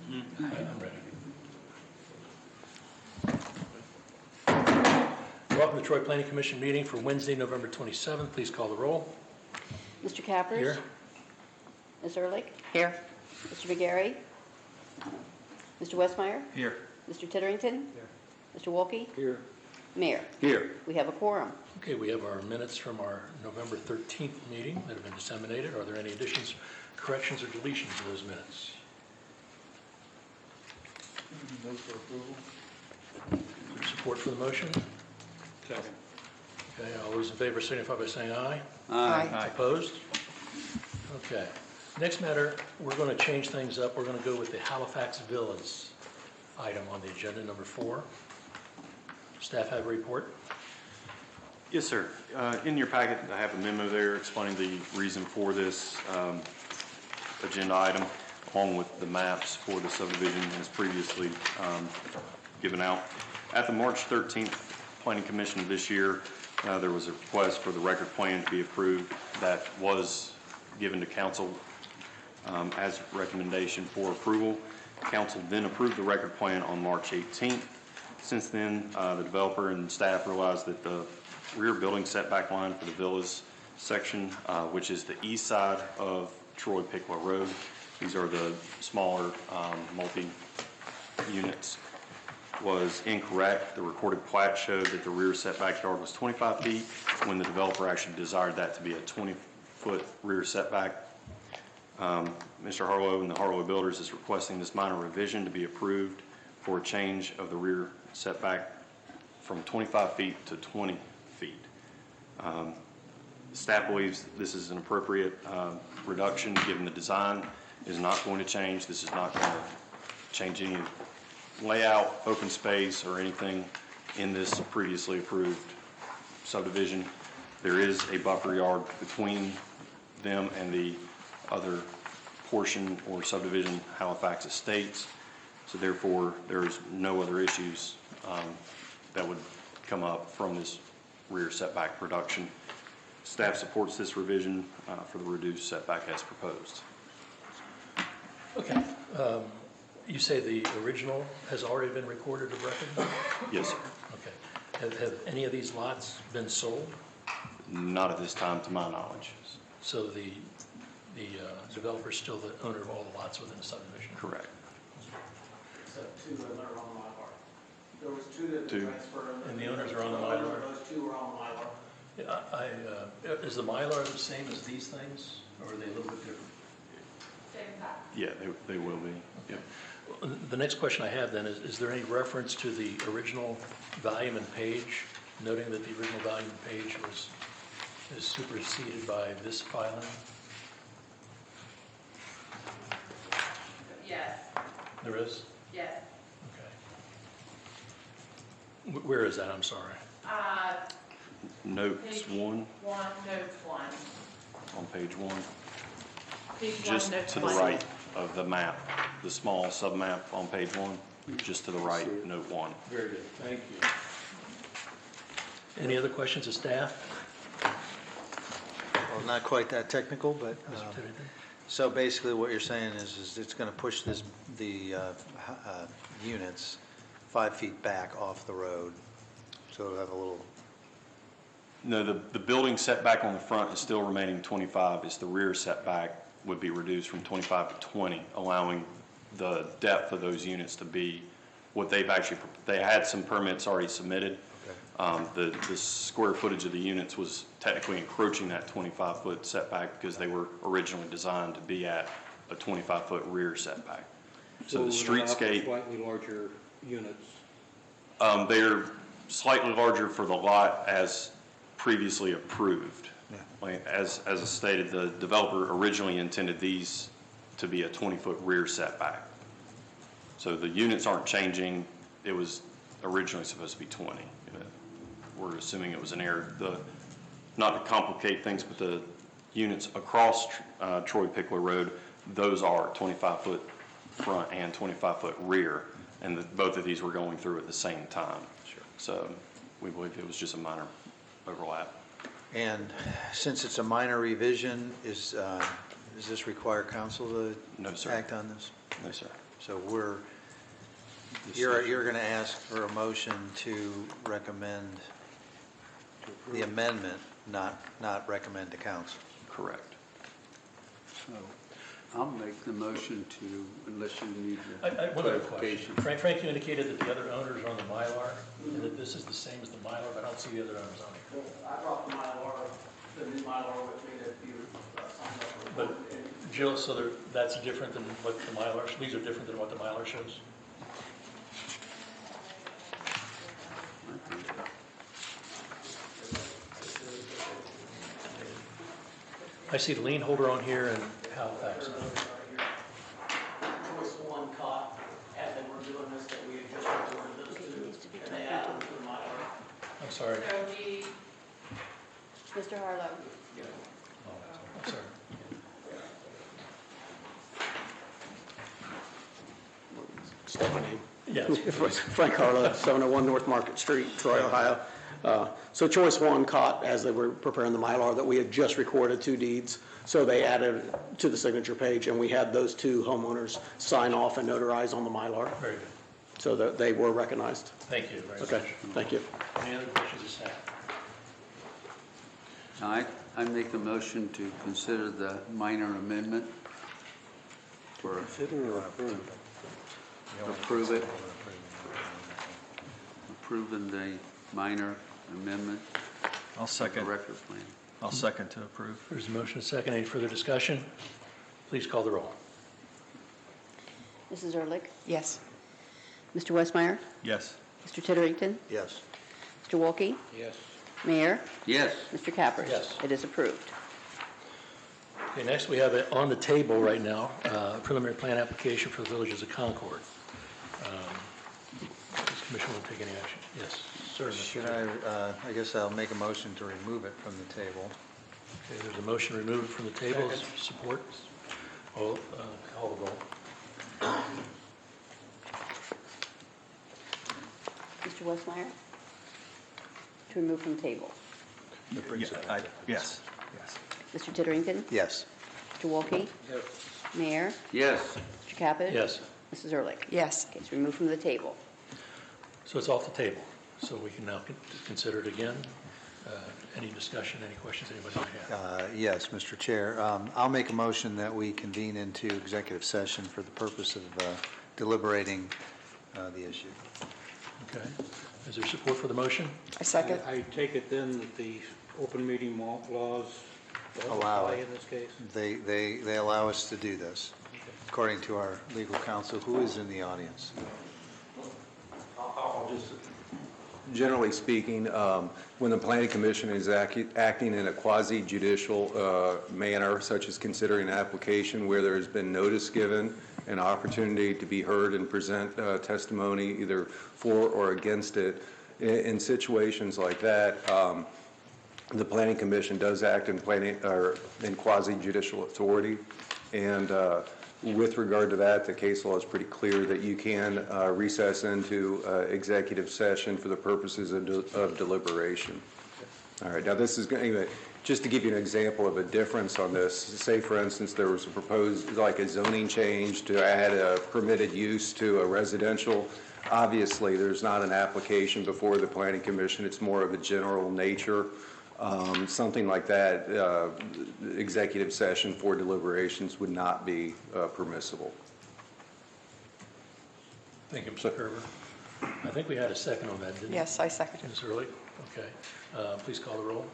I'm ready. Welcome to Troy Planning Commission meeting for Wednesday, November 27th. Please call the roll. Mr. Cappers? Here. Ms. Ehrlich? Here. Mr. McGarry? Mr. Westmeyer? Here. Mr. Titterington? Here. Mr. Wolke? Here. Mayor? Here. We have a quorum. Okay, we have our minutes from our November 13th meeting that have been disseminated. Are there any additions, corrections, or deletions to those minutes? Move for approval. Is there support for the motion? Second. Okay, all those in favor signify by saying aye. Aye. Opposed? Okay. Next matter, we're going to change things up. We're going to go with the Halifax Villas item on the agenda, number 4. Staff have a report? Yes, sir. In your packet, I have a memo there explaining the reason for this agenda item, along with the maps for the subdivision as previously given out. At the March 13th Planning Commission of this year, there was a request for the record plan to be approved that was given to council as recommendation for approval. Council then approved the record plan on March 18th. Since then, the developer and staff realized that the rear building setback line for the villas section, which is the east side of Troy Pickla Road, these are the smaller multi-units, was incorrect. The recorded plat showed that the rear setback yard was 25 feet when the developer actually desired that to be a 20-foot rear setback. Mr. Harlow and the Harlow Builders is requesting this minor revision to be approved for a change of the rear setback from 25 feet to 20 feet. Staff believes this is an appropriate reduction given the design is not going to change. This is not going to change any layout, open space, or anything in this previously approved subdivision. There is a buffer yard between them and the other portion or subdivision, Halifax Estates. So therefore, there's no other issues that would come up from this rear setback reduction. Staff supports this revision for the reduced setback as proposed. Okay. You say the original has already been recorded of record? Yes, sir. Okay. Have any of these lots been sold? Not at this time, to my knowledge. So the developer is still the owner of all the lots within the subdivision? Correct. Except 2 that are on the Mylar. There was 2 that Two. transferred. And the owners are on the Mylar? Those 2 were on the Mylar. Yeah, is the Mylar the same as these things, or are they a little bit different? Yeah, they will be. Yep. The next question I have then is there any reference to the original volume and page, noting that the original volume and page is superseded by this filing? Yes, There is? yes. Okay. Where is that? I'm sorry. Notes Page 1 notes 1. on page 1. Page 1, Just notes to the 1. right of the map, the small sub-map on page 1, just to the right, note 1. Very good. Thank you. Any other questions of staff? Well, not quite that technical, but, Mr. Tittington? so basically what you're saying is it's going to push the units 5 feet back off the road, so it'll have a little... No, the building setback on the front is still remaining 25. It's the rear setback would be reduced from 25 to 20, allowing the depth of those units to be what they had some permits already submitted. Okay. The square footage of the units was technically encroaching that 25-foot setback because they were originally designed to be at a 25-foot rear setback. So the streetscape, Slightly larger units. they're slightly larger for the lot as previously approved. Yeah. Like, as stated, the developer originally intended these to be a 20-foot rear setback. So the units aren't changing. It was originally supposed to be 20. We're assuming it was an error. Not to complicate things, but the units across Troy Pickla Road, those are 25-foot front and 25-foot rear, and both of these were going through at the same time. Sure. So we believe it was just a minor overlap. And since it's a minor revision, does this require council to No, sir. act on this? No, sir. So you're going to ask for a motion to recommend the amendment, not recommend to council. Correct. So I'll make the motion to, unless you need One other question. clarification. Frank, you indicated that the other owners are on the Mylar, and that this is the same as the Mylar, but I don't see the other owners on it. I brought the new Mylar with me that you signed up for. But Jill, so that's different than what the Mylar, these are different than what the Mylar shows? I see the lien holder on here and Halifax. Choice one caught as they were doing this, that we had just recorded those two, and they added them to the Mylar. I'm sorry. So the, Mr. Harlow. Oh, I'm sorry. State my name. Yes. Frank Harlow, 701 North Market Street, Troy, Ohio. So choice one caught as they were preparing the Mylar that we had just recorded 2 deeds. So they added to the signature page, and we had those 2 homeowners sign off and notarize on the Mylar, Very good. so that they were recognized. Thank you very much. Okay, thank you. Any other questions of staff? I make the motion to consider the minor amendment for approve it, approving the minor amendment I'll to the second. record plan. I'll second to approve. There's a motion, a second. Any further discussion? Please call the roll. Mrs. Ehrlich? yes. Mr. Westmeyer? Yes. Mr. Titterington? Yes. Mr. Wolke? Yes. Mayor? Yes, Mr. Cappers? Yes. It is approved. Okay, next we have it on the table right now, preliminary plan application for the Villages of Concord. Does the commission want to take any action? Yes, sir. Mr. Should Chair. I guess I'll make a motion to remove it from the table. Okay, there's a motion to remove it from the table. Is support? Call the roll. Mr. Westmeyer? To remove from table. Yes. Mr. Titterington? Yes. Mr. Wolke? Yes. Mayor? yes, Mr. Cappers? Yes, Mrs. Ehrlich? Yes. Okay, it's removed from the table. so it's off the table. So we can now consider it again. Any discussion, any questions anybody might have? Yes, Mr. Chair. I'll make a motion that we convene into executive session for the purpose of deliberating the issue. Okay. Is there support for the motion? I second. I take it then that the open meeting laws don't Allow apply it. in this case? They allow us to do this, according to our legal counsel, who is in the audience. I'll just, generally speaking, when the planning commission is acting in a quasi-judicial manner, such as considering an application where there has been notice given, an opportunity to be heard and present testimony either for or against it, in situations like that, the planning commission does act in quasi-judicial authority, and with regard to that, the case law is pretty clear that you can recess into executive session for the purposes of deliberation. All right, now this is, anyway, just to give you an example of a difference on this, say for instance there was a proposed, like a zoning change to add a permitted use to a residential. Obviously, there's not an application before the planning commission, it's more of a general nature. Something like that, executive session for deliberations would not be permissible. Thank you, Mr. Kerber. I think we had a second on that, didn't we? Yes, I second. Ms. Ehrlich? Okay. Please call the roll.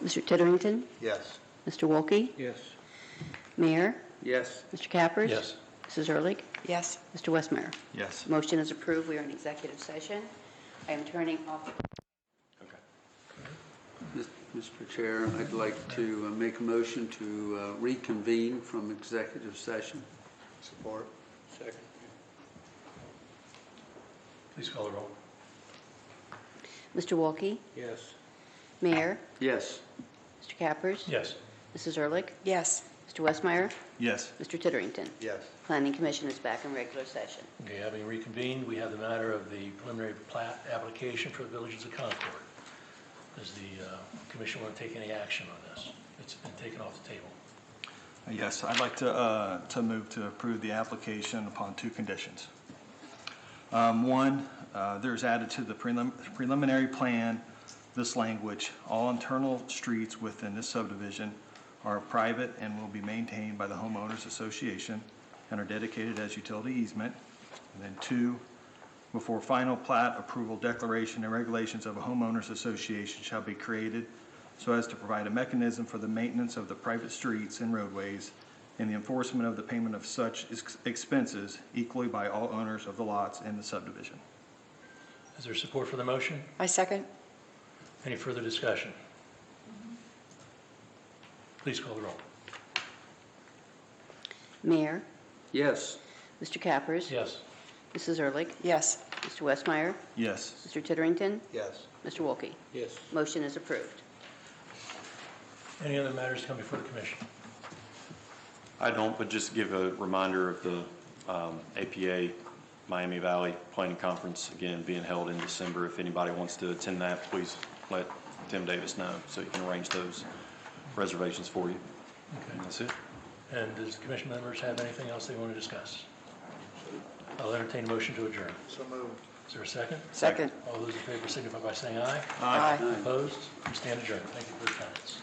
Mr. Titterington? Yes. Mr. Wolke? Yes. Mayor? yes. Mr. Cappers? Yes. Mrs. Ehrlich? Yes. Mr. Westmeyer? Yes. Motion is approved. We are in executive session. I am turning off. Mr. Chair, I'd like to make a motion to reconvene from executive session. Support. Second. Please call the roll. Mr. Wolke? Yes. Mayor? Yes, Mr. Cappers? Yes. Mrs. Ehrlich? Yes. Mr. Westmeyer? Yes. Mr. Titterington? Yes. Planning Commission is back in regular session. Okay, having reconvened, we have the matter of the preliminary plat application for the Villages of Concord. Does the commission want to take any action on this? It's been taken off the table. Yes, I'd like to move to approve the application upon two conditions. One, there's added to the preliminary plan this language: all internal streets within this subdivision are private and will be maintained by the homeowners association and are dedicated as utility easement. And then two, before final plat approval, declaration and regulations of a homeowners association shall be created so as to provide a mechanism for the maintenance of the private streets and roadways and the enforcement of the payment of such expenses equally by all owners of the lots in the subdivision. Is there support for the motion? I second. Any further discussion? Please call the roll. Mayor, Yes. Mr. Cappers. Yes. Mrs. Ehrlich. Yes. Mr. Westmeyer, Yes. Mr. Titterington, Yes. Mr. Wolke. Yes. Motion is approved. Any other matters to come before the commission? I don't, but just give a reminder of the APA Miami Valley Planning Conference, again, being held in December. If anybody wants to attend that, please let Tim Davis know so he can arrange those reservations for you. And that's it. And does the commission members have anything else they want to discuss? I'll entertain a motion to adjourn. So moved. Is there a second? Second. All those in favor signify by saying aye. Aye. Opposed? We stand adjourned. Thank you for your attendance.